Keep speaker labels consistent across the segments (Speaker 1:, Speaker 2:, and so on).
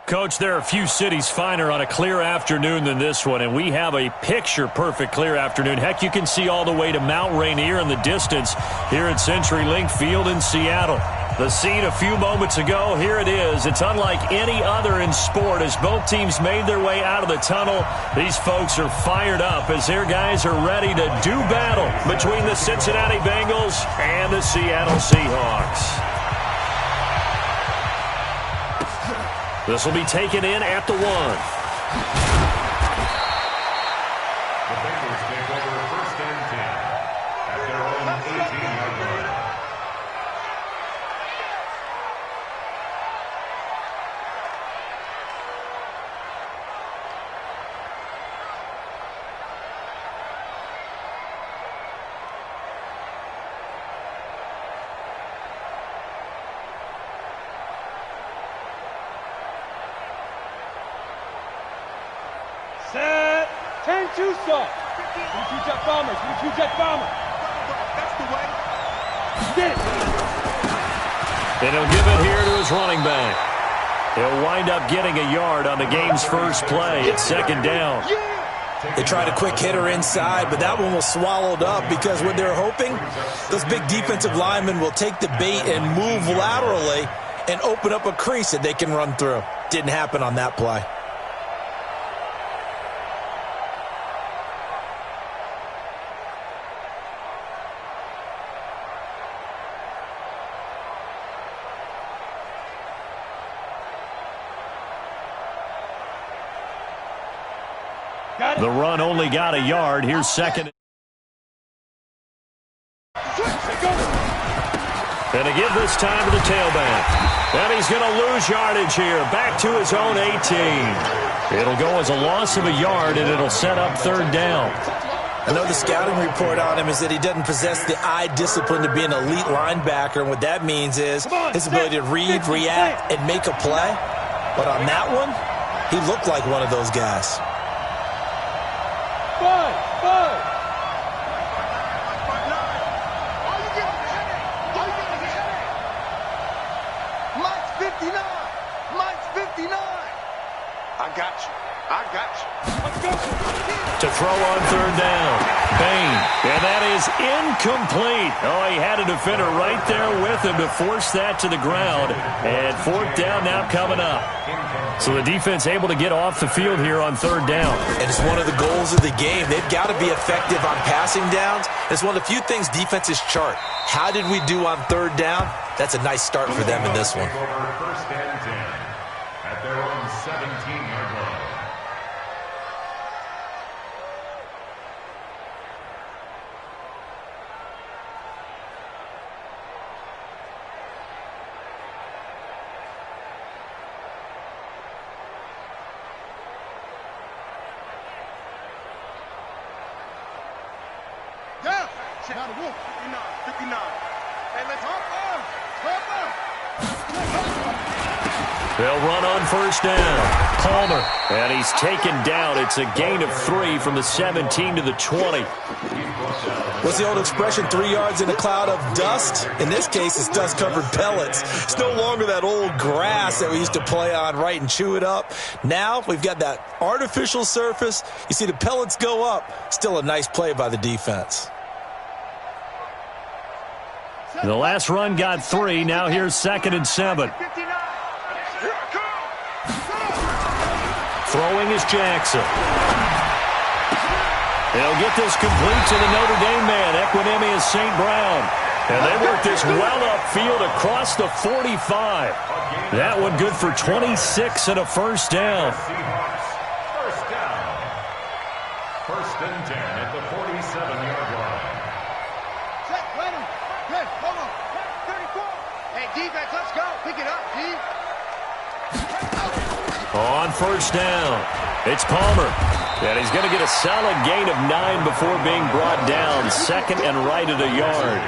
Speaker 1: Coach, there are a few cities finer on a clear afternoon than this one, and we have a picture-perfect clear afternoon. Heck, you can see all the way to Mount Rainier in the distance here at CenturyLink Field in Seattle. The scene a few moments ago, here it is. It's unlike any other in sport. As both teams made their way out of the tunnel, these folks are fired up as their guys are ready to do battle between the Cincinnati Bengals and the Seattle Seahawks. This will be taken in at the 1.
Speaker 2: The Bengals take over 1st and 10 at their own 18-yard line.
Speaker 3: Set. 10-2 stop. 3-2 jet bomber. 3-2 jet bomber. That's the way. Get it.
Speaker 1: And he'll give it here to his running back. He'll wind up getting a yard on the game's first play. It's 2nd down.
Speaker 4: They tried a quick hitter inside, but that one was swallowed up because what they're hoping, those big defensive linemen will take the bait and move laterally and open up a crease that they can run through. Didn't happen on that play.
Speaker 1: The run only got a yard. Here's 2nd. And to give this time to the tailback. And he's going to lose yardage here. Back to his own 18. It'll go as a loss of a yard, and it'll set up 3rd down.
Speaker 4: I know the scouting report on him is that he doesn't possess the eye discipline to be an elite linebacker, and what that means is his ability to read, react, and make a play. But on that one, he looked like one of those guys.
Speaker 3: 5.
Speaker 5: Mike's 59. Mike's 59. I got you.
Speaker 1: To throw on 3rd down. Bain. And that is incomplete. Oh, he had a defender right there with him to force that to the ground. And 4th down now coming up. So the defense able to get off the field here on 3rd down.
Speaker 4: And it's one of the goals of the game. They've got to be effective on passing downs. It's one of the few things defenses chart. How did we do on 3rd down? That's a nice start for them in this one.
Speaker 2: 1st and 10 at their own 17-yard line.
Speaker 5: Now the wolf. 59. Hey, let's hop on.
Speaker 1: They'll run on 1st down. Palmer. And he's taken down. It's a gain of 3 from the 17 to the 20.
Speaker 4: What's the old expression, 3 yards in a cloud of dust? In this case, it's dust-covered pellets. It's no longer that old grass that we used to play on, right, and chew it up. Now we've got that artificial surface. You see the pellets go up. Still a nice play by the defense.
Speaker 1: The last run got 3. Now here's 2nd and 7. Throwing is Jackson. They'll get this complete to the Notre Dame man, Equinemius St. Brown. And they work this well upfield across the 45. That one good for 26 and a 1st down.
Speaker 2: 1st down. 1st and 10 at the 47-yard line.
Speaker 5: Set, ready. Good, hold on. 34. Hey, defense, let's go. Pick it up, D.
Speaker 1: On 1st down, it's Palmer. And he's going to get a solid gain of 9 before being brought down. 2nd and right at a yard.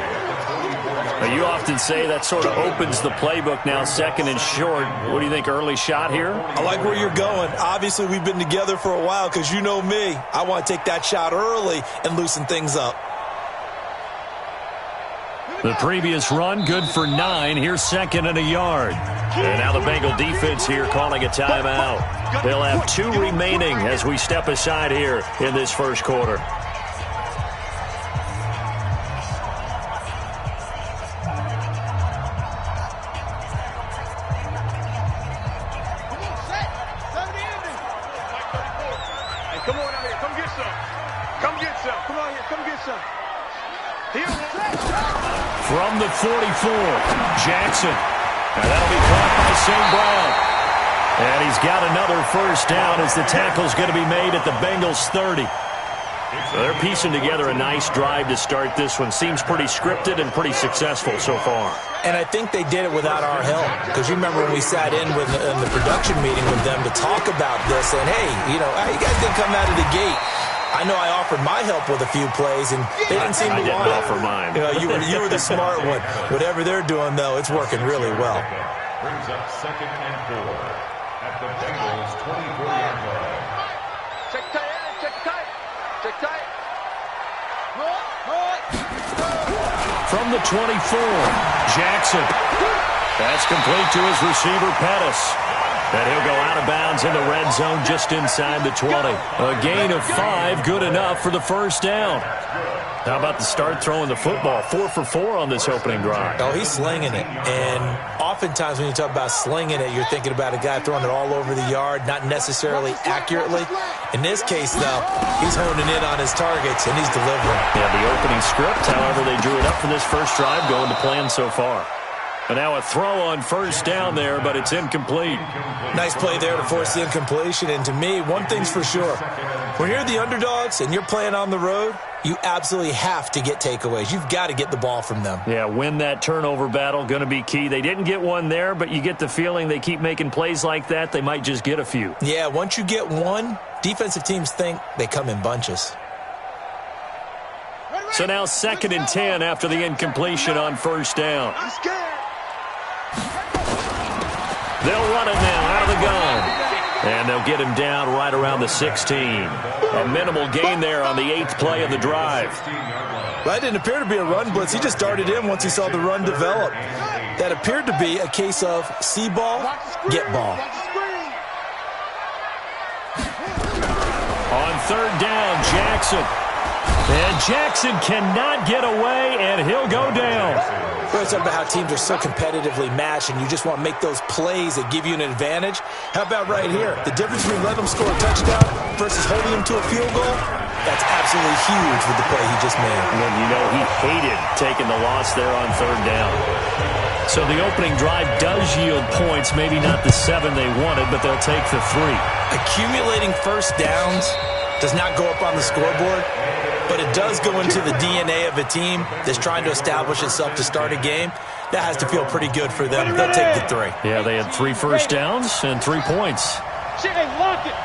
Speaker 1: Now, you often say that sort of opens the playbook now, 2nd and short. What do you think, early shot here?
Speaker 4: I like where you're going. Obviously, we've been together for a while because you know me. I want to take that shot early and loosen things up.
Speaker 1: The previous run, good for 9. Here's second and a yard. And now the Bengal defense here calling a timeout. They'll have 2 remaining as we step aside here in this first quarter.
Speaker 3: Come on out here. Come get some. Come get some. Come on here. Come get some. Here.
Speaker 1: From the 44, Jackson. Now that'll be caught by St. Brown. And he's got another first down as the tackle's going to be made at the Bengals 30. So they're piecing together a nice drive to start this one. Seems pretty scripted and pretty successful so far.
Speaker 4: And I think they did it without our help. Because you remember when we sat in the production meeting with them to talk about this. And, hey, you know, how you guys didn't come out of the gate? I know I offered my help with a few plays, and they didn't seem to want it.
Speaker 1: I didn't offer mine.
Speaker 4: You know, you were the smart one. Whatever they're doing, though, it's working really well.
Speaker 2: Brings up 2nd and 4 at the Bengals' 24-yard line.
Speaker 3: Check tight, check tight. Check tight.
Speaker 1: From the 24, Jackson. That's complete to his receiver, Pettis. And he'll go out of bounds in the red zone just inside the 20. A gain of 5, good enough for the first down. How about the start throwing the football? 4 for 4 on this opening drive.
Speaker 4: Oh, he's slinging it. And oftentimes when you talk about slinging it, you're thinking about a guy throwing it all over the yard, not necessarily accurately. In this case, though, he's honing in on his targets, and he's delivering.
Speaker 1: Yeah, the opening script, however, they drew it up for this first drive, going to plan so far. And now a throw on first down there, but it's incomplete.
Speaker 4: Nice play there to force the incompletion. And to me, one thing's for sure. When you're the underdogs and you're playing on the road, you absolutely have to get takeaways. You've got to get the ball from them.
Speaker 1: Yeah, win that turnover battle, going to be key. They didn't get one there, but you get the feeling they keep making plays like that, they might just get a few.
Speaker 4: Yeah, once you get one, defensive teams think they come in bunches.
Speaker 1: So now 2nd and 10 after the incompletion on first down. They'll run it now out of the gun. And they'll get him down right around the 16. A minimal gain there on the 8th play of the drive.
Speaker 4: That didn't appear to be a run blitz. He just darted in once he saw the run develop. That appeared to be a case of see ball, get ball.
Speaker 1: On 3rd down, Jackson. And Jackson cannot get away, and he'll go down.
Speaker 4: We're talking about how teams are so competitively matched, and you just want to make those plays that give you an advantage. How about right here? The difference between letting them score a touchdown versus holding them to a field goal, that's absolutely huge with the play he just made.
Speaker 1: And you know he hated taking the loss there on 3rd down. So the opening drive does yield points, maybe not the 7 they wanted, but they'll take the 3.
Speaker 4: Accumulating first downs does not go up on the scoreboard, but it does go into the DNA of a team that's trying to establish itself to start a game. That has to feel pretty good for them. They'll take the 3.
Speaker 1: Yeah, they had 3 first downs and 3 points.
Speaker 3: Lock it.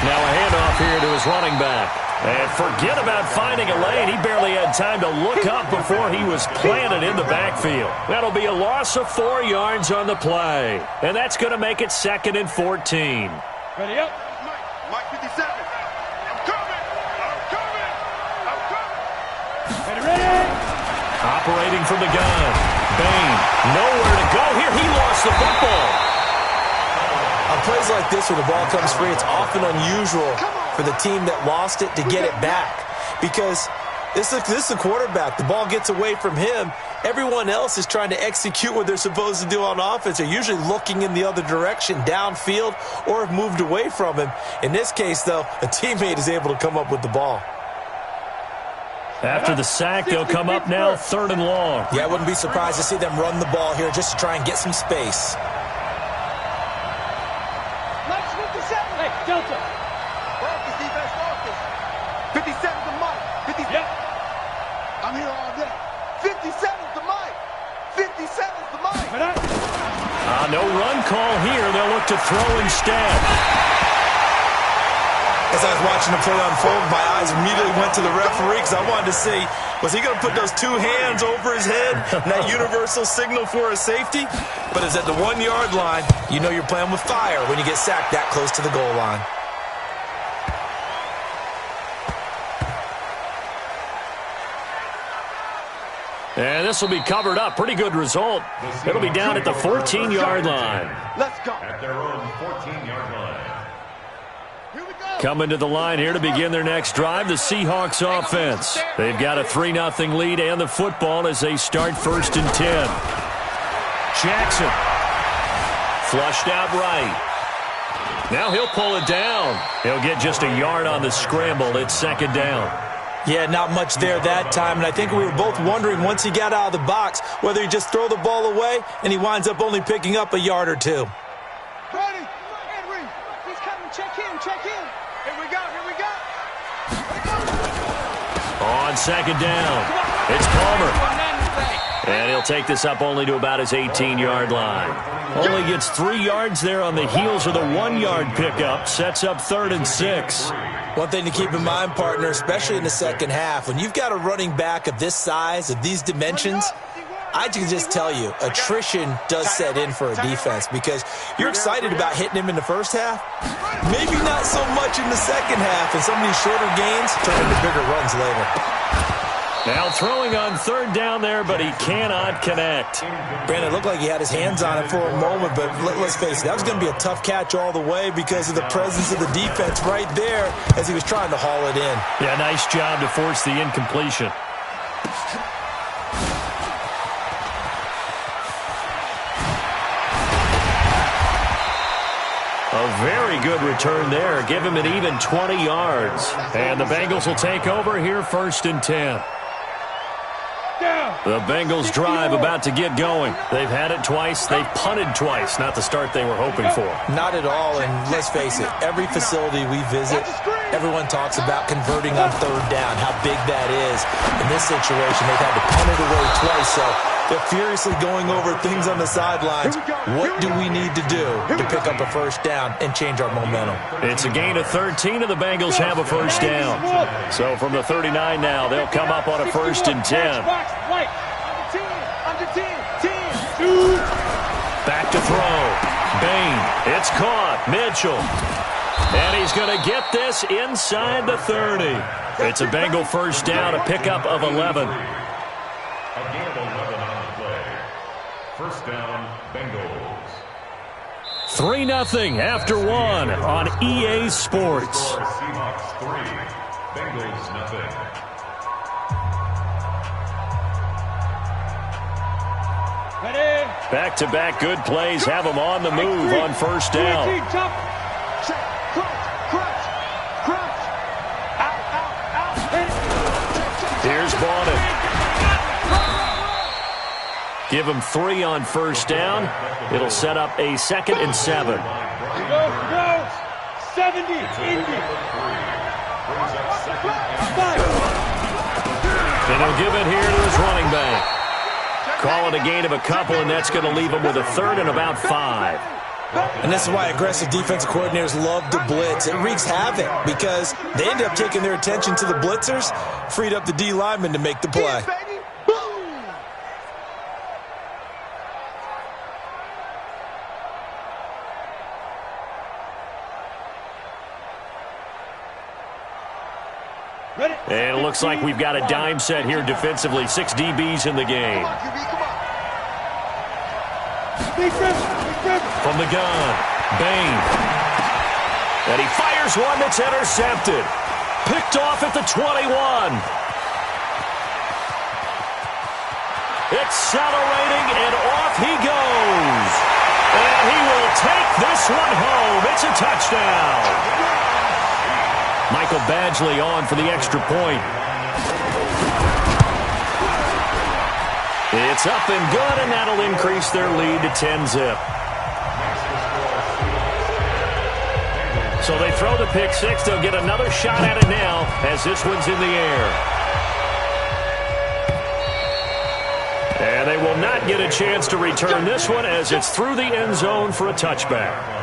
Speaker 1: Now a handoff here to his running back. And forget about finding a lane. He barely had time to look up before he was planted in the backfield. That'll be a loss of 4 yards on the play. And that's going to make it 2nd and 14.
Speaker 3: Ready up. Mike 57. I'm coming. Ready.
Speaker 1: Operating from the gun. Bain, nowhere to go here. He lost the football.
Speaker 4: On plays like this where the ball comes free, it's often unusual for the team that lost it to get it back. Because this is a quarterback. The ball gets away from him. Everyone else is trying to execute what they're supposed to do on offense. They're usually looking in the other direction, downfield, or have moved away from him. In this case, though, a teammate is able to come up with the ball.
Speaker 1: After the sack, they'll come up now 3rd and long.
Speaker 4: Yeah, I wouldn't be surprised to see them run the ball here just to try and get some space.
Speaker 3: Hey, Delta. Focus, defense, focus. 57's the mic. 57. Yep. I'm here all day. 57's the mic. 57's the mic.
Speaker 1: No run call here. They'll look to throw instead.
Speaker 4: As I was watching the play unfold, my eyes immediately went to the referee because I wanted to see, was he going to put those 2 hands over his head, that universal signal for a safety? But it's at the 1-yard line. You know you're playing with fire when you get sacked that close to the goal line.
Speaker 1: And this will be covered up. Pretty good result. It'll be down at the 14-yard line.
Speaker 3: Let's go.
Speaker 2: At their own 14-yard line.
Speaker 1: Coming to the line here to begin their next drive, the Seahawks offense. They've got a 3-0 lead and the football as they start 1st and 10. Jackson. Flushed out right. Now he'll pull it down. He'll get just a yard on the scramble. It's 2nd down.
Speaker 4: Yeah, not much there that time, and I think we were both wondering once he got out of the box whether he just throw the ball away and he winds up only picking up a yard or two.
Speaker 5: Ready? Henry, he's coming. Check in. Here we go.
Speaker 1: On 2nd down, it's Palmer. And he'll take this up only to about his 18-yard line. Only gets 3 yards there on the heels of the 1-yard pickup. Sets up 3rd and 6.
Speaker 4: One thing to keep in mind, partner, especially in the second half, when you've got a running back of this size, of these dimensions, I can just tell you, attrition does set in for a defense because you're excited about hitting him in the first half. Maybe not so much in the second half, and some of these shorter gains turn into bigger runs later.
Speaker 1: Now throwing on 3rd down there, but he cannot connect.
Speaker 4: Brandon, it looked like he had his hands on it for a moment, but let's face it, that was going to be a tough catch all the way because of the presence of the defense right there as he was trying to haul it in.
Speaker 1: Yeah, nice job to force the incompletion. A very good return there. Give him an even 20 yards. And the Bengals will take over here 1st and 10. The Bengals drive about to get going. They've had it twice. They've punted twice. Not the start they were hoping for.
Speaker 4: Not at all, and let's face it, every facility we visit, everyone talks about converting on 3rd down, how big that is. In this situation, they've had to punt it away twice, so they're furiously going over things on the sidelines. What do we need to do to pick up a 1st down and change our momentum?
Speaker 1: It's a gain of 13, and the Bengals have a 1st down. So from the 39 now, they'll come up on a 1st and 10. Back to throw. Bain. It's caught. Mitchell. And he's going to get this inside the 30. It's a Bengal 1st down, a pickup of 11.
Speaker 2: A gain of 11 on the play. 1st down, Bengals.
Speaker 1: 3-0 after 1 on EA Sports.
Speaker 2: Seahawks 3, Bengals 0.
Speaker 1: Back-to-back good plays have them on the move on 1st down. Here's Bonnet. Give him 3 on 1st down. It'll set up a 2nd and 7.
Speaker 5: Go. 70, Indy.
Speaker 1: And he'll give it here to his running back. Call it a gain of a couple, and that's going to leave him with a 3rd and about 5.
Speaker 4: And this is why aggressive defensive coordinators love to blitz. It wreaks havoc because they end up taking their attention to the blitzers, freed up the D lineman to make the play.
Speaker 1: And it looks like we've got a dime set here defensively. 6 DBs in the game. From the gun, Bain. And he fires one that's intercepted. Picked off at the 21. Accelerating, and off he goes. And he will take this one home. It's a touchdown. Michael Badgley on for the extra point. It's up and good, and that'll increase their lead to 10-zip. So they throw the pick six. They'll get another shot at it now as this one's in the air. And they will not get a chance to return this one as it's through the end zone for a touchback.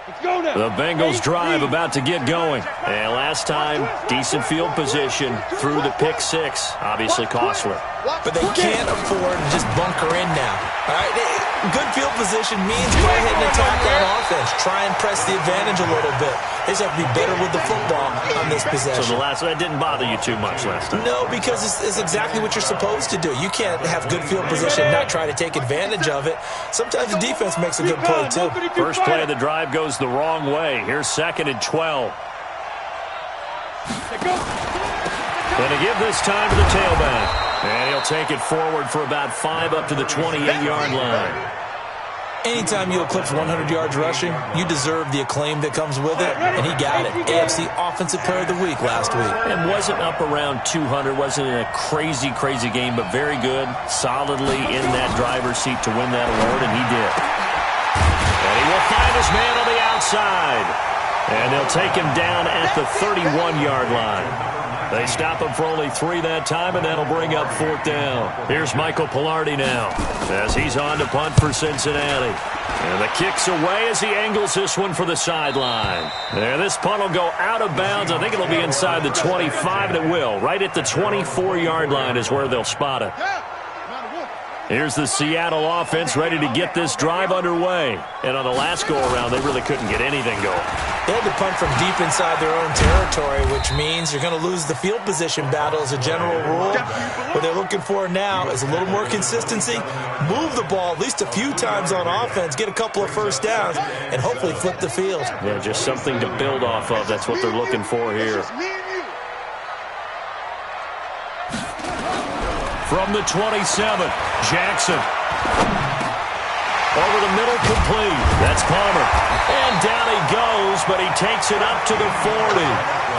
Speaker 1: The Bengals drive about to get going. And last time, decent field position through the pick six. Obviously costly.
Speaker 4: But they can't afford to just bunker in now. All right, good field position means go ahead and attack on offense. Try and press the advantage a little bit. They just have to be better with the football on this possession.
Speaker 1: So that didn't bother you too much last time?
Speaker 4: No, because it's exactly what you're supposed to do. You can't have good field position and not try to take advantage of it. Sometimes the defense makes a good play, too.
Speaker 1: First play of the drive goes the wrong way. Here's 2nd and 12. Going to give this time to the tailback. And he'll take it forward for about 5 up to the 28-yard line.
Speaker 4: Anytime you eclipse 100 yards rushing, you deserve the acclaim that comes with it, and he got it. AFC Offensive Player of the Week last week.
Speaker 1: And wasn't up around 200, wasn't in a crazy, crazy game, but very good, solidly in that driver's seat to win that award, and he did. And he will find his man on the outside. And they'll take him down at the 31-yard line. They stop him for only 3 that time, and that'll bring up 4th down. Here's Michael Pilardi now as he's on to punt for Cincinnati. And the kick's away as he angles this one for the sideline. And this punt will go out of bounds. I think it'll be inside the 25, and it will. Right at the 24-yard line is where they'll spot it. Here's the Seattle offense ready to get this drive underway. And on the last go-around, they really couldn't get anything going.
Speaker 4: They had to punt from deep inside their own territory, which means you're going to lose the field position battle as a general rule. What they're looking for now is a little more consistency, move the ball at least a few times on offense, get a couple of first downs, and hopefully flip the field.
Speaker 1: Yeah, just something to build off of. That's what they're looking for here. From the 27, Jackson. Over the middle, complete. That's Palmer. And down he goes, but he takes it up to the 40.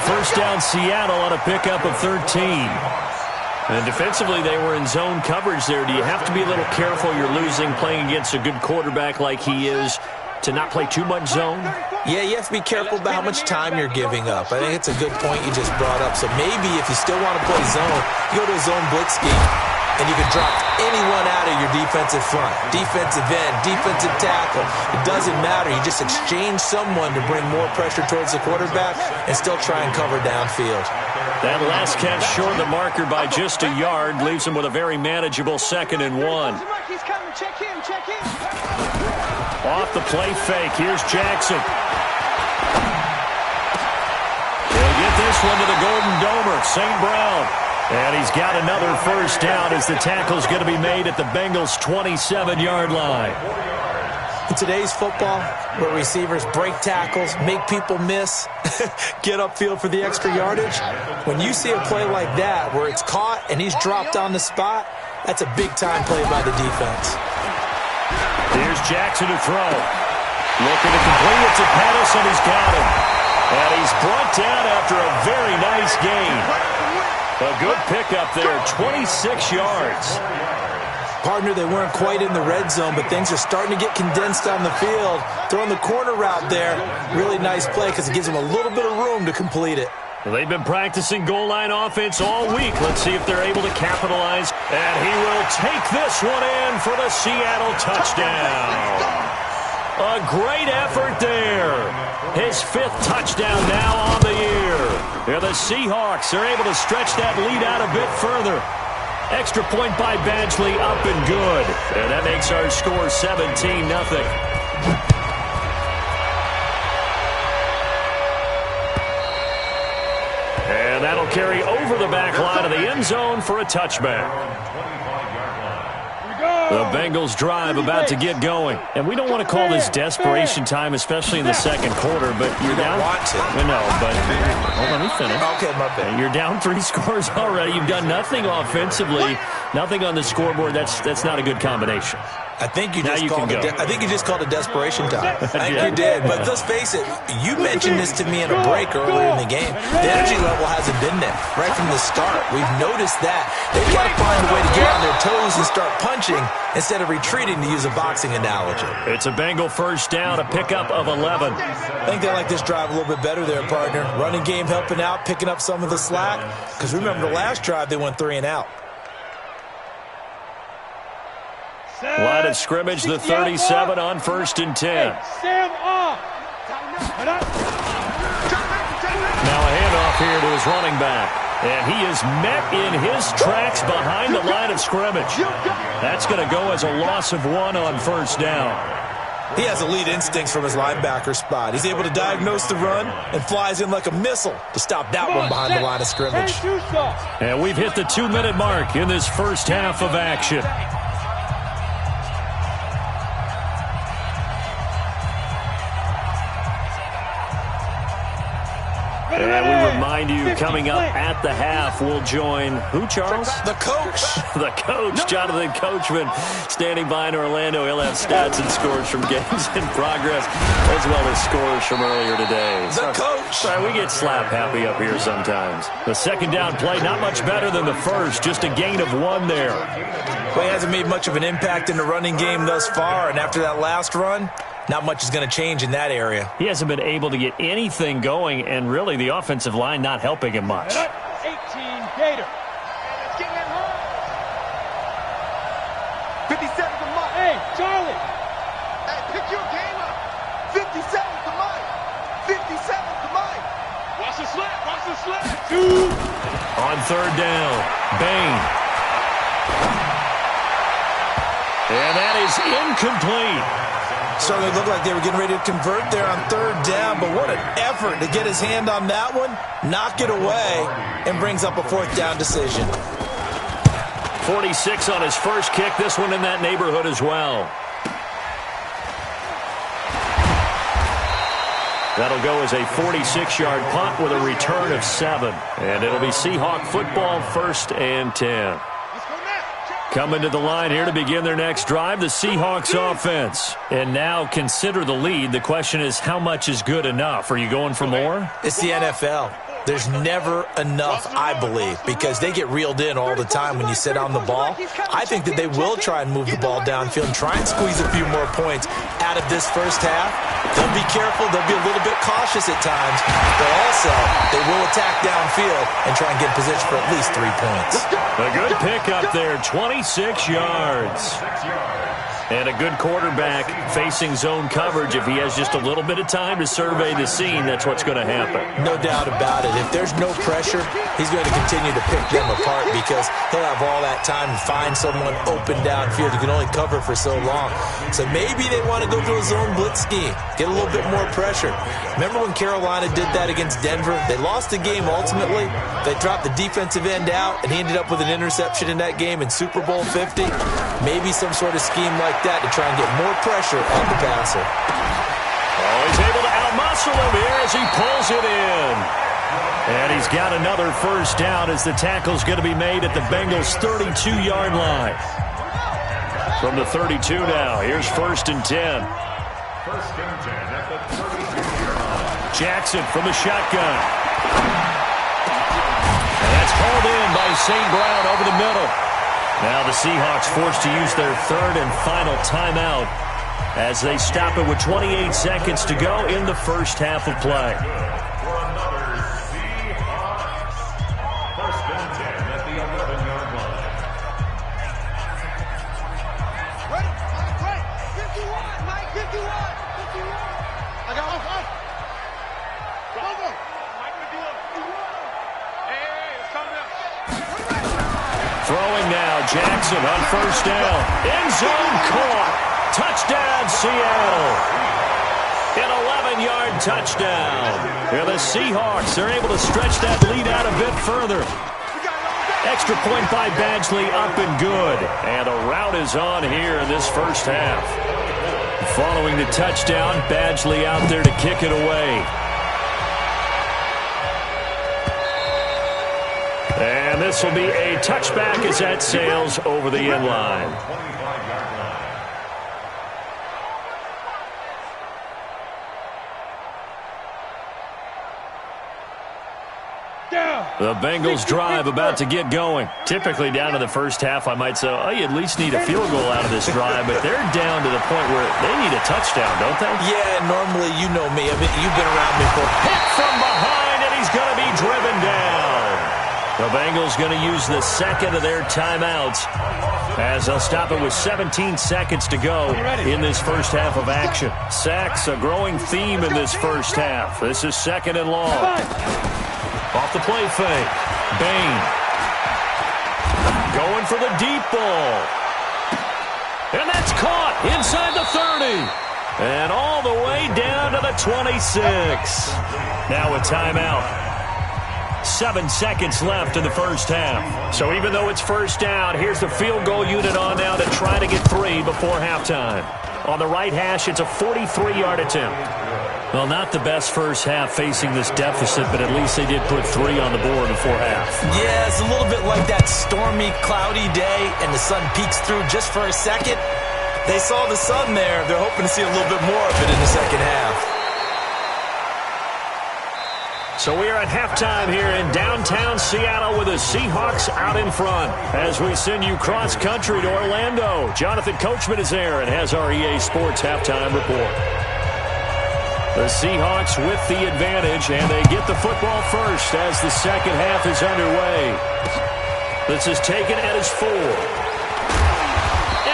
Speaker 1: First down, Seattle on a pickup of 13. And defensively, they were in zone coverage there. Do you have to be a little careful? You're losing, playing against a good quarterback like he is, to not play too much zone?
Speaker 4: Yeah, you have to be careful about how much time you're giving up. I think it's a good point you just brought up. So maybe if you still want to play zone, you go to a zone blitz scheme, and you can drop anyone out of your defensive front. Defensive end, defensive tackle. It doesn't matter. You just exchange someone to bring more pressure towards the quarterback and still try and cover downfield.
Speaker 1: That last catch short of the marker by just a yard leaves him with a very manageable 2nd and 1.
Speaker 5: He's coming. Check him.
Speaker 1: Off the play fake. Here's Jackson. He'll get this one to the Golden Domer, St. Brown. And he's got another first down as the tackle's going to be made at the Bengals' 27-yard line.
Speaker 4: In today's football, where receivers break tackles, make people miss, get upfield for the extra yardage, when you see a play like that where it's caught and he's dropped on the spot, that's a big-time play by the defense.
Speaker 1: Here's Jackson to throw. Looking to complete it to Pettis, and he's got him. And he's brought down after a very nice gain. A good pickup there, 26 yards.
Speaker 4: Partner, they weren't quite in the red zone, but things are starting to get condensed on the field. Throwing the corner route there, really nice play because it gives them a little bit of room to complete it.
Speaker 1: They've been practicing goal line offense all week. Let's see if they're able to capitalize. And he will take this one in for the Seattle touchdown. A great effort there. His 5th touchdown now on the year. Yeah, the Seahawks are able to stretch that lead out a bit further. Extra point by Badgley, up and good. And that makes our score 17-0. And that'll carry over the back line of the end zone for a touchback. The Bengals drive about to get going. And we don't want to call this desperation time, especially in the second quarter, but you're down.
Speaker 4: Want to.
Speaker 1: No, but let me finish.
Speaker 4: Okay, my bad.
Speaker 1: You're down 3 scores already. You've done nothing offensively, nothing on the scoreboard. That's not a good combination.
Speaker 4: I think you just called it desperation time. I think you did. But let's face it, you mentioned this to me in a break earlier in the game. The energy level hasn't been there right from the start. We've noticed that. They've got to find a way to get on their toes and start punching instead of retreating, to use a boxing analogy.
Speaker 1: It's a Bengal first down, a pickup of 11.
Speaker 4: I think they like this drive a little bit better there, partner. Running game helping out, picking up some of the slack. Because remember, the last drive they went 3 and out.
Speaker 1: Line of scrimmage, the 37 on 1st and 10.
Speaker 5: Sam off.
Speaker 1: Now a handoff here to his running back. And he is met in his tracks behind the line of scrimmage. That's going to go as a loss of 1 on first down.
Speaker 4: He has elite instincts from his linebacker spot. He's able to diagnose the run and flies in like a missile to stop that one behind the line of scrimmage.
Speaker 1: And we've hit the 2-minute mark in this first half of action. And we remind you, coming up at the half, we'll join who, Charles?
Speaker 4: The coach.
Speaker 1: The coach, Jonathan Coachman, standing by in Orlando. He'll have stats and scores from games in progress, as well as scores from earlier today.
Speaker 4: The coach.
Speaker 1: Sorry, we get slap happy up here sometimes. The second down play, not much better than the first, just a gain of 1 there.
Speaker 4: Well, he hasn't made much of an impact in the running game thus far, and after that last run, not much is going to change in that area.
Speaker 1: He hasn't been able to get anything going, and really the offensive line not helping him much.
Speaker 5: 18 Gator. Let's get that home. 57 to Mike. Hey, Charlie. Hey, pick your game up. 57 to Mike. 57 to Mike. Watch the slip. Watch the slip. 2.
Speaker 1: On third down, Bain. And that is incomplete.
Speaker 4: Certainly looked like they were getting ready to convert there on third down, but what an effort to get his hand on that one, knock it away, and brings up a fourth down decision.
Speaker 1: 46 on his first kick, this one in that neighborhood as well. That'll go as a 46-yard punt with a return of 7. And it'll be Seahawk football, 1st and 10. Coming to the line here to begin their next drive, the Seahawks offense. And now consider the lead. The question is, how much is good enough? Are you going for more?
Speaker 4: It's the NFL. There's never enough, I believe, because they get reeled in all the time when you sit on the ball. I think that they will try and move the ball downfield and try and squeeze a few more points out of this first half. They'll be careful. They'll be a little bit cautious at times, but also they will attack downfield and try and get in position for at least 3 points.
Speaker 1: A good pickup there, 26 yards. And a good quarterback facing zone coverage. If he has just a little bit of time to survey the scene, that's what's going to happen.
Speaker 4: No doubt about it. If there's no pressure, he's going to continue to pick them apart because he'll have all that time to find someone open downfield who can only cover for so long. So maybe they want to go to a zone blitz scheme, get a little bit more pressure. Remember when Carolina did that against Denver? They lost the game ultimately. They dropped the defensive end out, and he ended up with an interception in that game in Super Bowl 50. Maybe some sort of scheme like that to try and get more pressure on the passer.
Speaker 1: Oh, he's able to outmuscle him here as he pulls it in. And he's got another first down as the tackle's going to be made at the Bengals' 32-yard line. From the 32 now, here's 1st and 10.
Speaker 2: 1st and 10 at the 32-yard line.
Speaker 1: Jackson from the shotgun. And that's hauled in by St. Brown over the middle. Now the Seahawks forced to use their 3rd and final timeout as they stop it with 28 seconds to go in the first half of play.
Speaker 2: For another Seahawks. 1st and 10 at the 11-yard line.
Speaker 5: Ready? Mike, 51, Mike, 51. I got one. Go. Mike, 51. Hey, it's coming up.
Speaker 1: Throwing now, Jackson on first down. End zone caught. Touchdown, Seattle. An 11-yard touchdown. And the Seahawks are able to stretch that lead out a bit further. Extra point by Badgley, up and good. And a rout is on here in this first half. Following the touchdown, Badgley out there to kick it away. And this will be a touchback as that sails over the end line.
Speaker 2: 25-yard line.
Speaker 1: The Bengals drive about to get going. Typically down to the first half, I might say, oh, you at least need a field goal out of this drive, but they're down to the point where they need a touchdown, don't they?
Speaker 4: Yeah, normally, you know me. I mean, you've been around me for...
Speaker 1: Hit from behind, and he's going to be driven down. The Bengals going to use the second of their timeouts as they'll stop it with 17 seconds to go in this first half of action. Sacks, a growing theme in this first half. This is second and long. Off the play fake. Bain. Going for the deep ball. And that's caught inside the 30. And all the way down to the 26. Now a timeout. 7 seconds left in the first half. So even though it's first down, here's the field goal unit on now to try to get 3 before halftime. On the right hash, it's a 43-yard attempt. Well, not the best first half facing this deficit, but at least they did put 3 on the board before half.
Speaker 4: Yeah, it's a little bit like that stormy, cloudy day, and the sun peeks through just for a second. They saw the sun there. They're hoping to see a little bit more of it in the second half.
Speaker 1: So we are at halftime here in downtown Seattle with the Seahawks out in front. As we send you cross-country to Orlando, Jonathan Coachman is there and has our EA Sports halftime report. The Seahawks with the advantage, and they get the football first as the second half is underway. This is taken at his 4.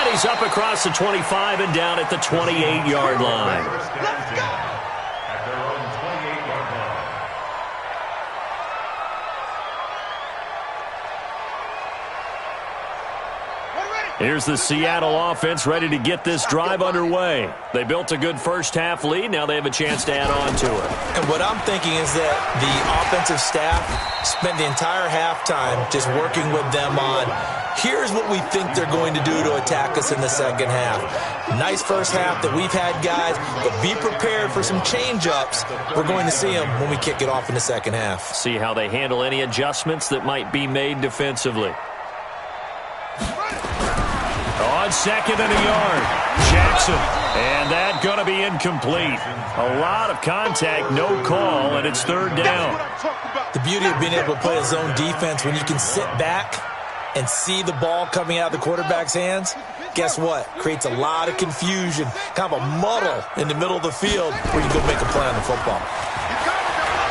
Speaker 1: And he's up across the 25 and down at the 28-yard line.
Speaker 2: Let's go! At their own 28-yard line.
Speaker 1: Here's the Seattle offense ready to get this drive underway. They built a good first-half lead. Now they have a chance to add on to it.
Speaker 4: And what I'm thinking is that the offensive staff spent the entire halftime just working with them on, here's what we think they're going to do to attack us in the second half. Nice first half that we've had, guys, but be prepared for some change-ups. We're going to see them when we kick it off in the second half.
Speaker 1: See how they handle any adjustments that might be made defensively. On second and a yard, Jackson. And that going to be incomplete. A lot of contact, no call, and it's third down.
Speaker 4: The beauty of being able to play a zone defense when you can sit back and see the ball coming out of the quarterback's hands, guess what? Creates a lot of confusion, kind of a muddle in the middle of the field where you go make a play on the football.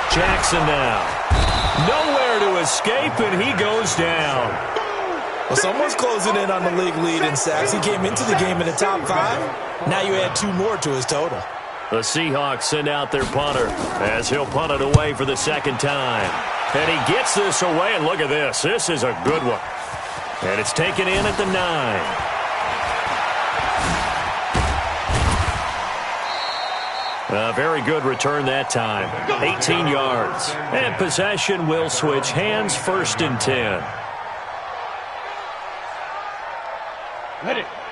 Speaker 1: Jackson now. Nowhere to escape, and he goes down.
Speaker 4: Well, someone's closing in on the league lead in sacks. He came into the game in the top 5. Now you add 2 more to his total.
Speaker 1: The Seahawks send out their punter as he'll punt it away for the second time. And he gets this away, and look at this. This is a good one. And it's taken in at the 9. A very good return that time. 18 yards. And possession will switch hands, 1st and 10.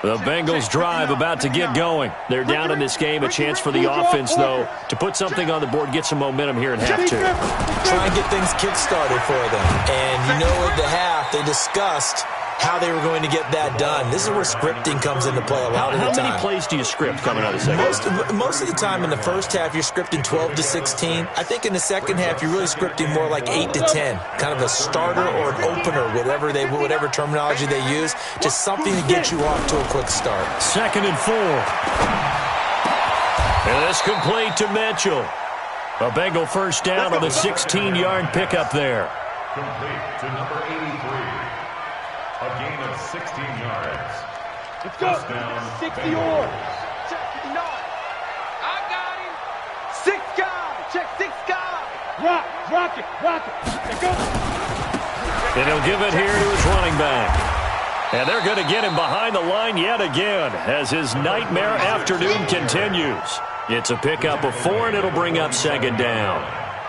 Speaker 1: The Bengals drive about to get going. They're down in this game. A chance for the offense, though, to put something on the board, get some momentum here in half 2.
Speaker 4: Try and get things kick-started for them. And you know at the half, they discussed how they were going to get that done. This is where scripting comes into play a lot of the time.
Speaker 1: How many plays do you script coming out of the second half?
Speaker 4: Most of the time in the first half, you're scripting 12 to 16. I think in the second half, you're really scripting more like 8 to 10. Kind of a starter or an opener, whatever terminology they use. Just something to get you off to a quick start.
Speaker 1: 2nd and 4. And this complete to Mitchell. A Bengal first down on the 16-yard pickup there.
Speaker 2: Complete to number 83. A gain of 16 yards.
Speaker 5: Let's go. 60 yards.
Speaker 3: Check 59. I got him. 6 guys. Check 6 guys.
Speaker 5: Rock it. Let's go.
Speaker 1: And he'll give it here to his running back. And they're going to get him behind the line yet again as his nightmare afternoon continues. It's a pickup of 4, and it'll bring up 2nd down.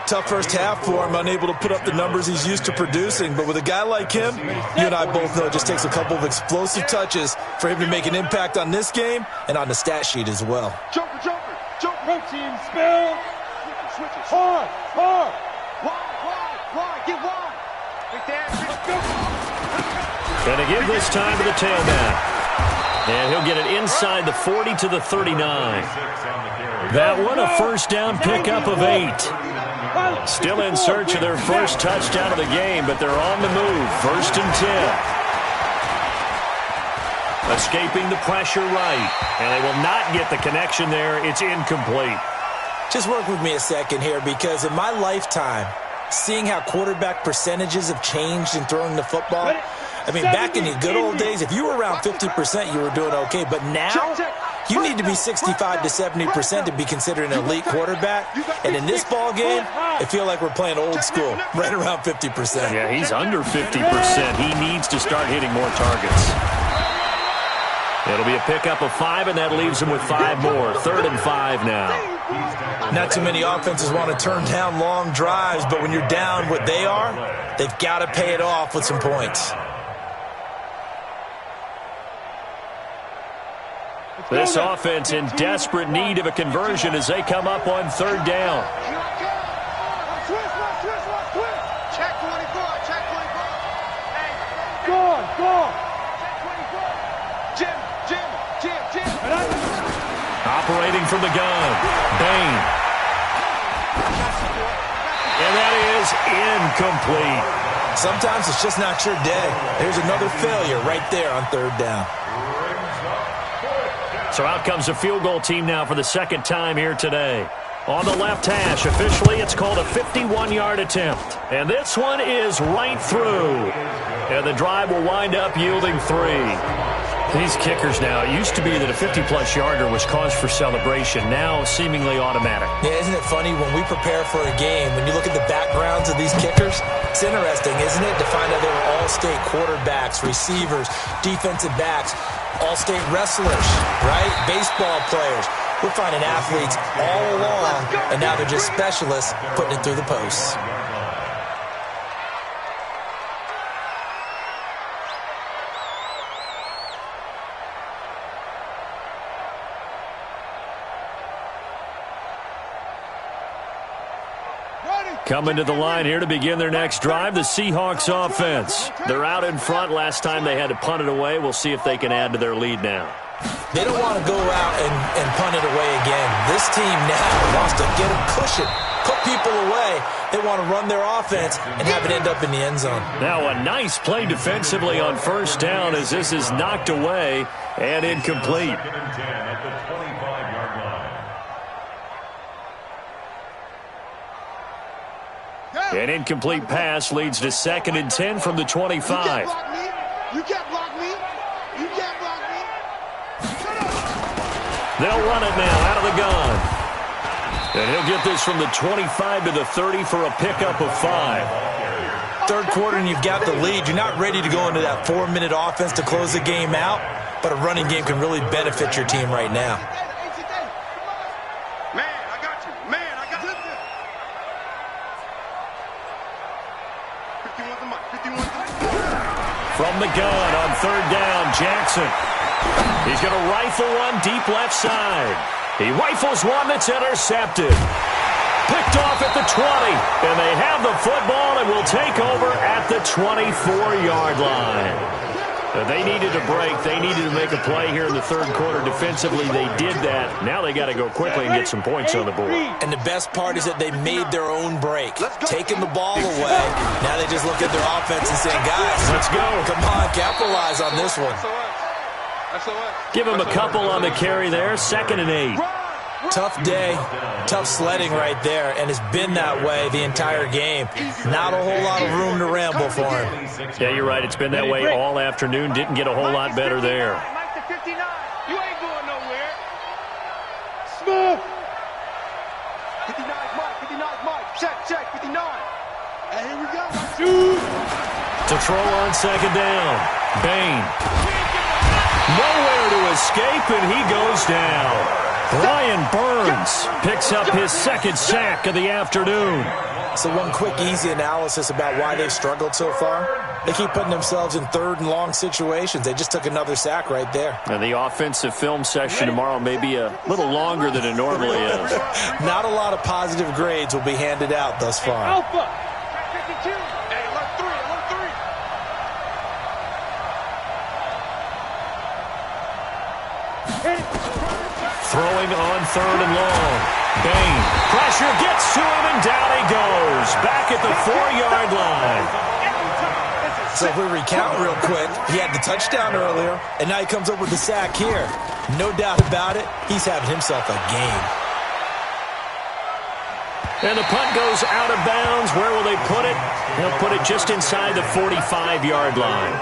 Speaker 4: Tough first half for him, unable to put up the numbers he's used to producing. But with a guy like him, you and I both know it just takes a couple of explosive touches for him to make an impact on this game and on the stat sheet as well.
Speaker 3: Joker.
Speaker 5: Protein spill. Hard.
Speaker 3: Wide. Get wide.
Speaker 5: Let's go.
Speaker 1: And to give this time to the tailback. And he'll get it inside the 40 to the 39. That one, a first down pickup of 8. Still in search of their first touchdown of the game, but they're on the move. 1st and 10. Escaping the pressure right. And they will not get the connection there. It's incomplete.
Speaker 4: Just work with me a second here, because in my lifetime, seeing how quarterback percentages have changed in throwing the football. I mean, back in the good old days, if you were around 50%, you were doing okay. But now, you need to be 65 to 70% to be considered an elite quarterback. And in this ball game, I feel like we're playing old school, right around 50%.
Speaker 1: Yeah, he's under 50%. He needs to start hitting more targets. It'll be a pickup of 5, and that leaves him with 5 more. 3rd and 5 now.
Speaker 4: Not too many offenses want to turn down long drives, but when you're down what they are, they've got to pay it off with some points.
Speaker 1: This offense in desperate need of a conversion as they come up on 3rd down.
Speaker 3: Check 24, check 24.
Speaker 5: Go on, go on.
Speaker 3: Jim.
Speaker 1: Operating from the gun, Bain. And that is incomplete.
Speaker 4: Sometimes it's just not your day. There's another failure right there on 3rd down.
Speaker 1: So out comes a field goal team now for the 2nd time here today. On the left hash, officially, it's called a 51-yard attempt. And this one is right through. And the drive will wind up yielding 3. These kickers now, it used to be that a 50-plus yarder was cause for celebration. Now, seemingly automatic.
Speaker 4: Yeah, isn't it funny when we prepare for a game, when you look at the backgrounds of these kickers, it's interesting, isn't it, to find out they were all-state quarterbacks, receivers, defensive backs, all-state wrestlers, right? Baseball players. We're finding athletes all along, and now they're just specialists putting it through the posts.
Speaker 1: Coming to the line here to begin their next drive, the Seahawks offense. They're out in front. Last time they had to punt it away. We'll see if they can add to their lead now.
Speaker 4: They don't want to go out and punt it away again. This team now wants to get a cushion, put people away. They want to run their offense and have it end up in the end zone.
Speaker 1: Now a nice play defensively on 1st down as this is knocked away and incomplete. An incomplete pass leads to 2nd and 10 from the 25.
Speaker 3: You can't block me. You can't block me.
Speaker 1: They'll run it now out of the gun. And he'll get this from the 25 to the 30 for a pickup of 5.
Speaker 4: 3rd quarter and you've got the lead. You're not ready to go into that 4-minute offense to close the game out, but a running game can really benefit your team right now.
Speaker 1: From the gun on 3rd down, Jackson. He's going to rifle one deep left side. He rifles one that's intercepted. Picked off at the 20. And they have the football and will take over at the 24-yard line. They needed a break. They needed to make a play here in the 3rd quarter. Defensively, they did that. Now they got to go quickly and get some points on the board.
Speaker 4: And the best part is that they made their own break, taking the ball away. Now they just look at their offense and say, guys,
Speaker 1: let's go.
Speaker 4: Come on, capitalize on this one.
Speaker 1: Give him a couple on the carry there. 2nd and 8.
Speaker 4: Tough day, tough sledding right there, and it's been that way the entire game. Not a whole lot of room to ramble for him.
Speaker 1: Yeah, you're right. It's been that way all afternoon. Didn't get a whole lot better there.
Speaker 5: You ain't going nowhere. Smooth.
Speaker 3: 59 Mike. Check, 59. And here we go.
Speaker 1: To throw on 2nd down. Bain. Nowhere to escape, and he goes down. Brian Burns picks up his 2nd sack of the afternoon.
Speaker 4: So one quick, easy analysis about why they've struggled so far. They keep putting themselves in 3rd and long situations. They just took another sack right there.
Speaker 1: And the offensive film session tomorrow may be a little longer than it normally is.
Speaker 4: Not a lot of positive grades will be handed out thus far.
Speaker 5: Alpha. 52.
Speaker 3: Hey, alert 3.
Speaker 1: Throwing on 3rd and long. Bain. Pressure gets to him, and down he goes. Back at the 4-yard line.
Speaker 4: So if we recount real quick, he had the touchdown earlier, and now he comes up with the sack here. No doubt about it, he's having himself a game.
Speaker 1: And the punt goes out of bounds. Where will they put it? They'll put it just inside the 45-yard line.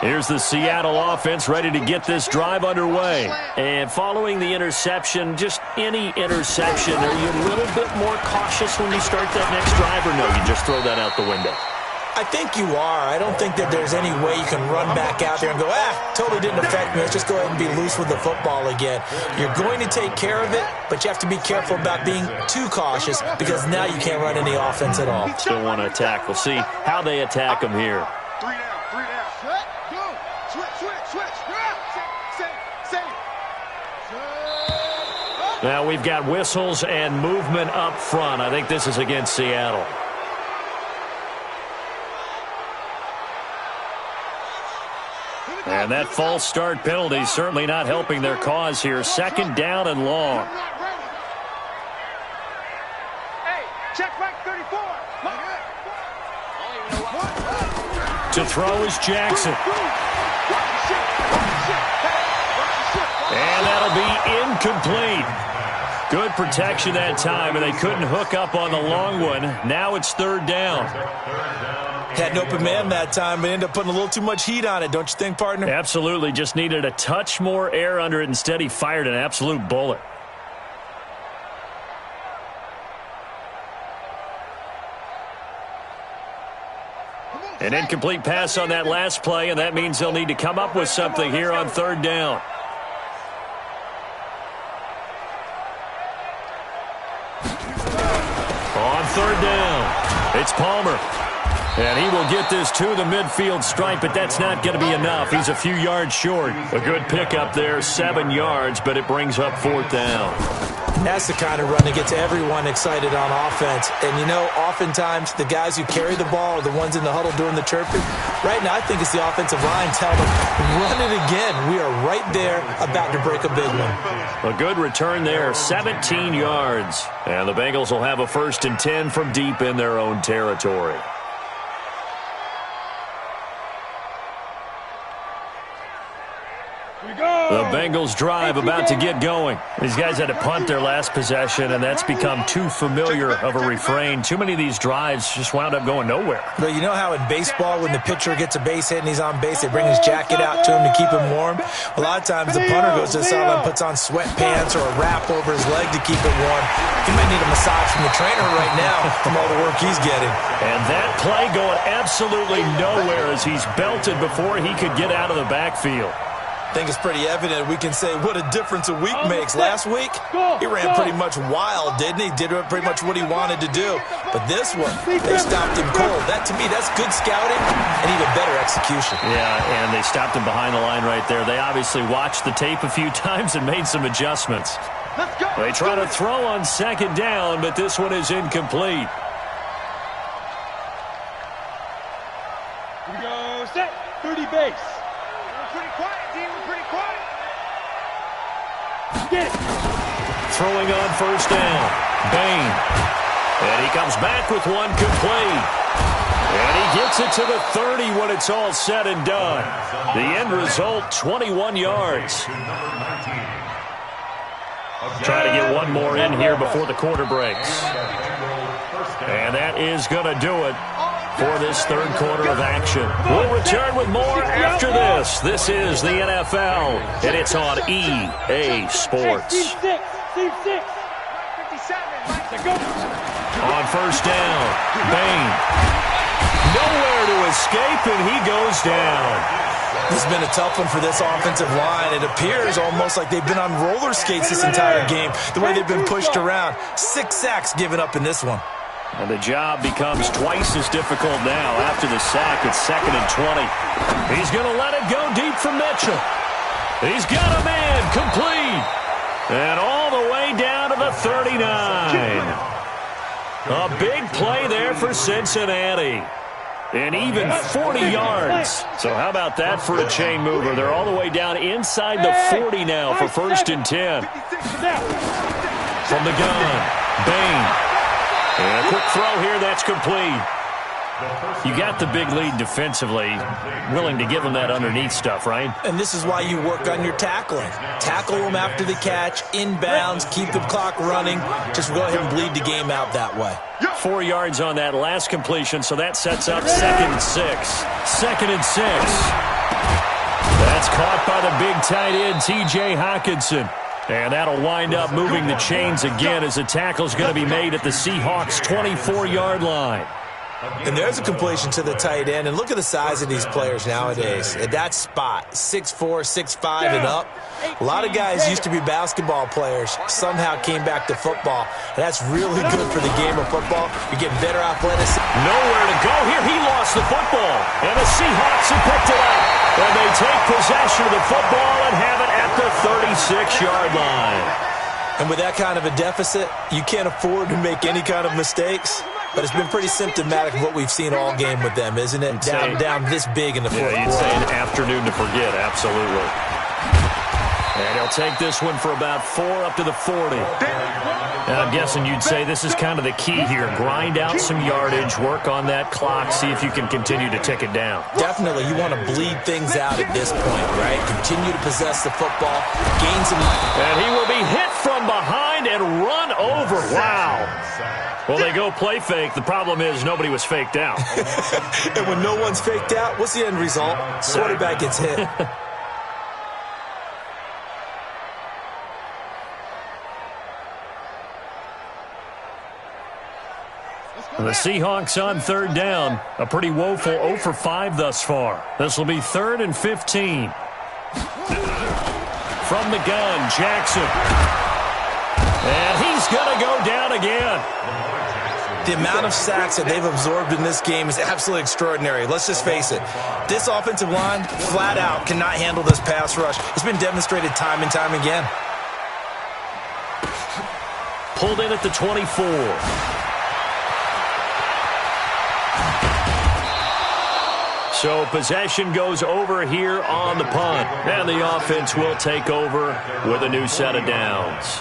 Speaker 1: Here's the Seattle offense ready to get this drive underway. And following the interception, just any interception, are you a little bit more cautious when you start that next drive, or no, you just throw that out the window?
Speaker 4: I think you are. I don't think that there's any way you can run back out there and go, totally didn't affect me. Let's just go ahead and be loose with the football again. You're going to take care of it, but you have to be careful about being too cautious because now you can't run any offense at all.
Speaker 1: Still want to attack. We'll see how they attack them here.
Speaker 3: 3 down. Go. Switch. Save.
Speaker 1: Now we've got whistles and movement up front. I think this is against Seattle. And that false start penalty certainly not helping their cause here. 2nd down and long.
Speaker 5: Hey, check back 34.
Speaker 1: To throw is Jackson. And that'll be incomplete. Good protection that time, and they couldn't hook up on the long one. Now it's 3rd down.
Speaker 4: Had an open man that time, but ended up putting a little too much heat on it, don't you think, partner?
Speaker 1: Absolutely. Just needed a touch more air under it. Instead, he fired an absolute bullet. An incomplete pass on that last play, and that means they'll need to come up with something here on 3rd down. On 3rd down, it's Palmer. And he will get this to the midfield stripe, but that's not going to be enough. He's a few yards short. A good pickup there, 7 yards, but it brings up 4th down.
Speaker 4: That's the kind of run that gets everyone excited on offense. And, you know, oftentimes the guys who carry the ball are the ones in the huddle doing the chirping. Right now, I think it's the offensive line telling them, run it again. We are right there about to break a big one.
Speaker 1: A good return there, 17 yards. And the Bengals will have a 1st and 10 from deep in their own territory. The Bengals drive about to get going. These guys had to punt their last possession, and that's become too familiar of a refrain. Too many of these drives just wound up going nowhere.
Speaker 4: But you know how in baseball, when the pitcher gets a base hit and he's on base, they bring his jacket out to him to keep him warm? A lot of times the punter goes to the sideline, puts on sweatpants or a wrap over his leg to keep it warm. He might need a massage from the trainer right now from all the work he's getting.
Speaker 1: And that play going absolutely nowhere as he's belted before he could get out of the backfield.
Speaker 4: I think it's pretty evident. We can say what a difference a week makes. Last week, he ran pretty much wild, didn't he? Did pretty much what he wanted to do. But this one, they stopped him cold. That, to me, that's good scouting and even better execution.
Speaker 1: Yeah, and they stopped him behind the line right there. They obviously watched the tape a few times and made some adjustments. They try to throw on 2nd down, but this one is incomplete.
Speaker 5: Here we go, set, 30 base. We're pretty quiet, team. We're pretty quiet. Get it.
Speaker 1: Throwing on 1st down. Bain. And he comes back with one complete. And he gets it to the 30 when it's all said and done. The end result, 21 yards. Try to get one more in here before the quarter breaks. And that is going to do it for this 3rd quarter of action. We'll return with more after this. This is the NFL, and it's on EA Sports.
Speaker 5: Team 6. 57.
Speaker 1: On 1st down, Bain. Nowhere to escape, and he goes down.
Speaker 4: This has been a tough one for this offensive line. It appears almost like they've been on roller skates this entire game, the way they've been pushed around. 6 sacks given up in this one.
Speaker 1: And the job becomes twice as difficult now after the sack. It's 2nd and 20. He's going to let it go deep for Mitchell. He's got a man complete. And all the way down to the 39. A big play there for Cincinnati. And even 40 yards. So how about that for a chain mover? They're all the way down inside the 40 now for 1st and 10. From the gun, Bain. And a quick throw here, that's complete. You got the big lead defensively, willing to give them that underneath stuff, right?
Speaker 4: And this is why you work on your tackling. Tackle them after the catch, inbounds, keep the clock running. Just go ahead and bleed the game out that way.
Speaker 1: 4 yards on that last completion, so that sets up 2nd and 6. 2nd and 6. That's caught by the big tight end, T.J. Hockenson. And that'll wind up moving the chains again as the tackle's going to be made at the Seahawks' 24-yard line.
Speaker 4: And there's a completion to the tight end. And look at the size of these players nowadays. At that spot, 6'4", 6'5", and up. A lot of guys used to be basketball players, somehow came back to football. And that's really good for the game of football. You're getting better athleticism.
Speaker 1: Nowhere to go here. He lost the football. And the Seahawks have picked it up. And they take possession of the football and have it at the 36-yard line.
Speaker 4: And with that kind of a deficit, you can't afford to make any kind of mistakes. But it's been pretty symptomatic of what we've seen all game with them, isn't it? Down this big in the fourth quarter.
Speaker 1: You'd say an afternoon to forget, absolutely. And he'll take this one for about 4 up to the 40. And I'm guessing you'd say this is kind of the key here. Grind out some yardage, work on that clock, see if you can continue to tick it down.
Speaker 4: Definitely. You want to bleed things out at this point, right? Continue to possess the football, gain some...
Speaker 1: And he will be hit from behind and run over. Wow. Well, they go play fake. The problem is nobody was faked out.
Speaker 4: And when no one's faked out, what's the end result? Quarterback gets hit.
Speaker 1: The Seahawks on 3rd down. A pretty woeful 0 for 5 thus far. This will be 3rd and 15. From the gun, Jackson. And he's going to go down again.
Speaker 4: The amount of sacks that they've absorbed in this game is absolutely extraordinary. Let's just face it. This offensive line, flat out, cannot handle this pass rush. It's been demonstrated time and time again.
Speaker 1: Pulled in at the 24. So possession goes over here on the punt. And the offense will take over with a new set of downs.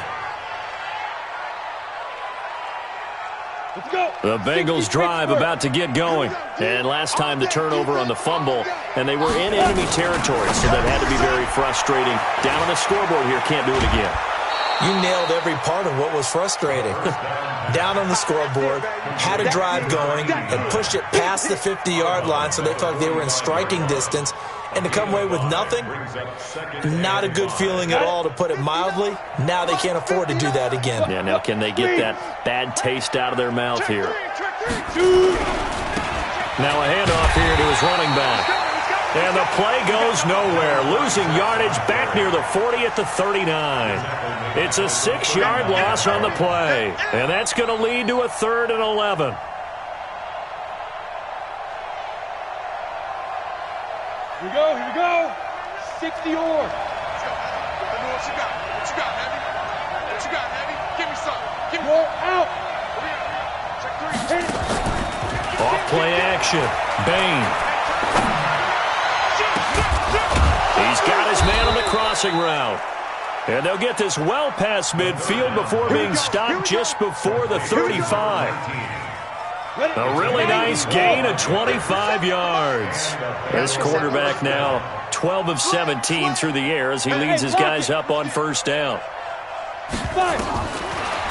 Speaker 1: The Bengals drive about to get going. And last time the turnover on the fumble, and they were in enemy territory, so that had to be very frustrating. Down on the scoreboard here, can't do it again.
Speaker 4: You nailed every part of what was frustrating. Down on the scoreboard, had a drive going, and pushed it past the 50-yard line so they felt like they were in striking distance. And to come away with nothing, not a good feeling at all, to put it mildly. Now they can't afford to do that again.
Speaker 1: Yeah, now can they get that bad taste out of their mouth here? Now a handoff here to his running back. And the play goes nowhere. Losing yardage back near the 40 at the 39. It's a 6-yard loss on the play. And that's going to lead to a 3rd and 11.
Speaker 5: Here we go. 60 or.
Speaker 3: What you got, Heavy? What you got, Heavy? Give me some. Give me
Speaker 5: out.
Speaker 3: Check 3.
Speaker 1: Off play action. Bain. He's got his man on the crossing route. And they'll get this well past midfield before being stopped just before the 35. A really nice gain of 25 yards. This quarterback now 12 of 17 through the air as he leads his guys up on 1st down.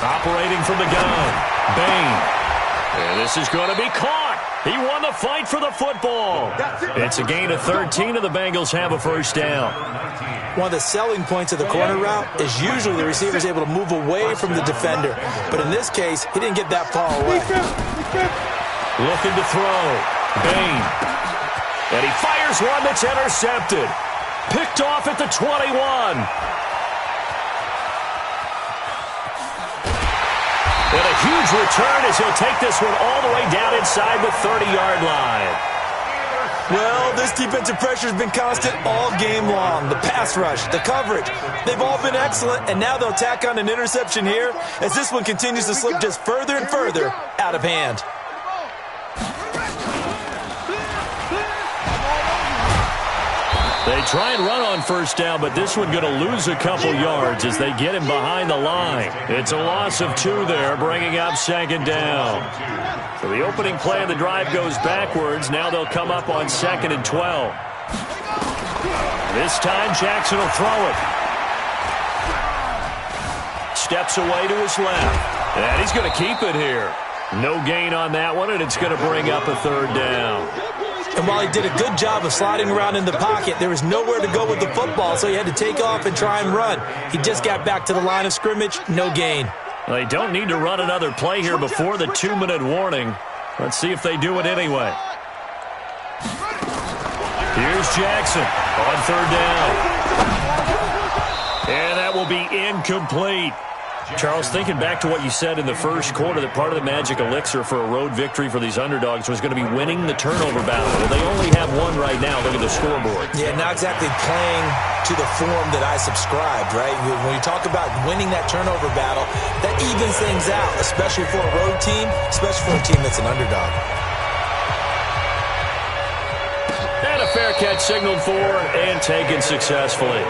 Speaker 1: Operating from the gun, Bain. And this is going to be caught. He won the fight for the football. It's a gain of 13, and the Bengals have a 1st down.
Speaker 4: One of the selling points of the corner route is usually the receiver is able to move away from the defender. But in this case, he didn't get that far away.
Speaker 1: Looking to throw. Bain. And he fires one that's intercepted. Picked off at the 21. And a huge return as he'll take this one all the way down inside the 30-yard line.
Speaker 4: Well, this defensive pressure has been constant all game long. The pass rush, the coverage, they've all been excellent, and now they'll tack on an interception here as this one continues to slip just further and further out of hand.
Speaker 1: They try and run on first down, but this one going to lose a couple yards as they get him behind the line. It's a loss of 2 there, bringing up second down. So the opening play of the drive goes backwards. Now they'll come up on 2nd and 12. This time Jackson will throw it. Steps away to his left. And he's going to keep it here. No gain on that one, and it's going to bring up a 3rd down.
Speaker 4: And while he did a good job of sliding around in the pocket, there was nowhere to go with the football, so he had to take off and try and run. He just got back to the line of scrimmage, no gain.
Speaker 1: Well, they don't need to run another play here before the 2-minute warning. Let's see if they do it anyway. Here's Jackson on 3rd down. And that will be incomplete. Charles, thinking back to what you said in the first quarter, that part of the magic elixir for a road victory for these underdogs was going to be winning the turnover battle. Well, they only have one right now. Look at the scoreboard.
Speaker 4: Yeah, not exactly playing to the form that I subscribed, right? When you talk about winning that turnover battle, that evens things out, especially for a road team, especially for a team that's an underdog.
Speaker 1: And a fair catch signaled for and taken successfully.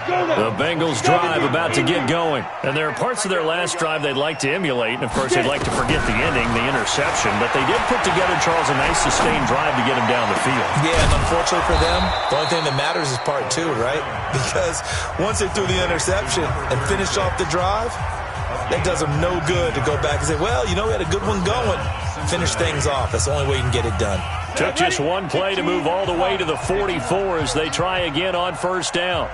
Speaker 1: The Bengals drive about to get going. And there are parts of their last drive they'd like to emulate. And, of course, they'd like to forget the ending, the interception. But they did put together, Charles, a nice sustained drive to get him down the field.
Speaker 4: Yeah, and unfortunately for them, the only thing that matters is part 2, right? Because once they threw the interception and finished off the drive, that does them no good to go back and say, well, you know, we had a good one going. Finish things off. That's the only way you can get it done.
Speaker 1: Took just one play to move all the way to the 44 as they try again on first down.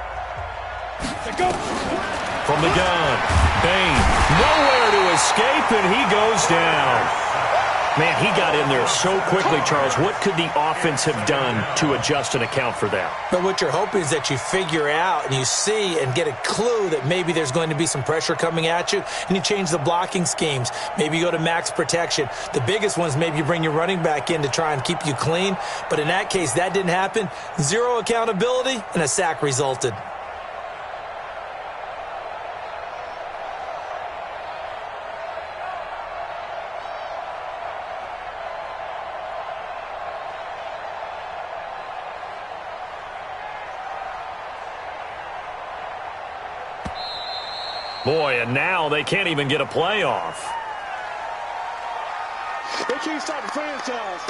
Speaker 1: From the gun, Bain, nowhere to escape, and he goes down. Man, he got in there so quickly, Charles. What could the offense have done to adjust and account for that?
Speaker 4: But what you're hoping is that you figure out and you see and get a clue that maybe there's going to be some pressure coming at you, and you change the blocking schemes. Maybe you go to max protection. The biggest one is maybe you bring your running back in to try and keep you clean. But in that case, that didn't happen. 0 accountability, and a sack resulted.
Speaker 1: Boy, and now they can't even get a playoff.
Speaker 5: They can't stop the franchise.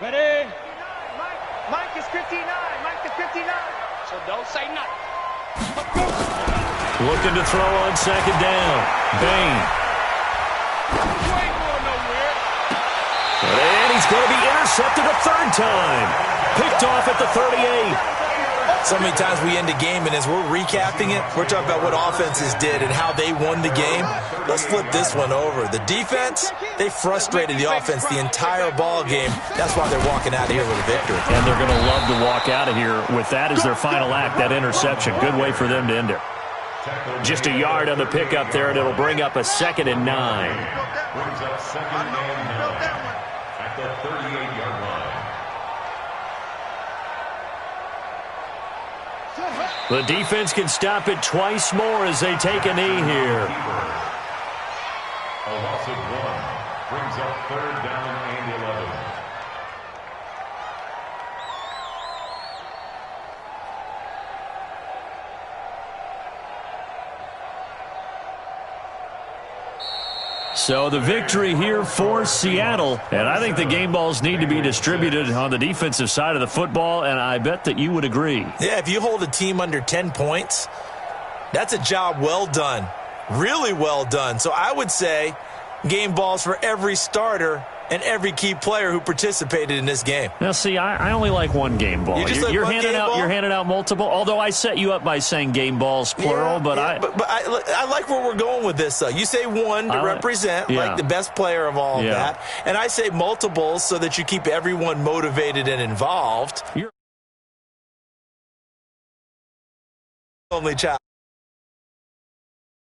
Speaker 5: Ready?
Speaker 3: Mike is 59. Mike is 59.
Speaker 5: So don't say nothing.
Speaker 1: Looking to throw on second down. Bain. And he's going to be intercepted a 3rd time. Picked off at the 38.
Speaker 4: So many times we end a game, and as we're recapping it, we're talking about what offenses did and how they won the game. Let's flip this one over. The defense, they frustrated the offense the entire ball game. That's why they're walking out of here with a victory.
Speaker 1: And they're going to love to walk out of here with that as their final act, that interception. Good way for them to end it. Just a yard on the pickup there, and it'll bring up a 2nd and 9.
Speaker 2: Brings up 2nd and 9 at the 38-yard line.
Speaker 1: The defense can stop it twice more as they take a knee here.
Speaker 2: A loss of 1 brings up 3rd down and 11.
Speaker 1: So the victory here for Seattle. And I think the game balls need to be distributed on the defensive side of the football, and I bet that you would agree.
Speaker 4: Yeah, if you hold a team under 10 points, that's a job well done. Really well done. So I would say game balls for every starter and every key player who participated in this game.
Speaker 1: Now, see, I only like one game ball. You're handing out multiple, although I set you up by saying game balls, plural. But
Speaker 4: I like where we're going with this, though. You say one to represent, like the best player of all of that. And I say multiples so that you keep everyone motivated and involved. You're only child.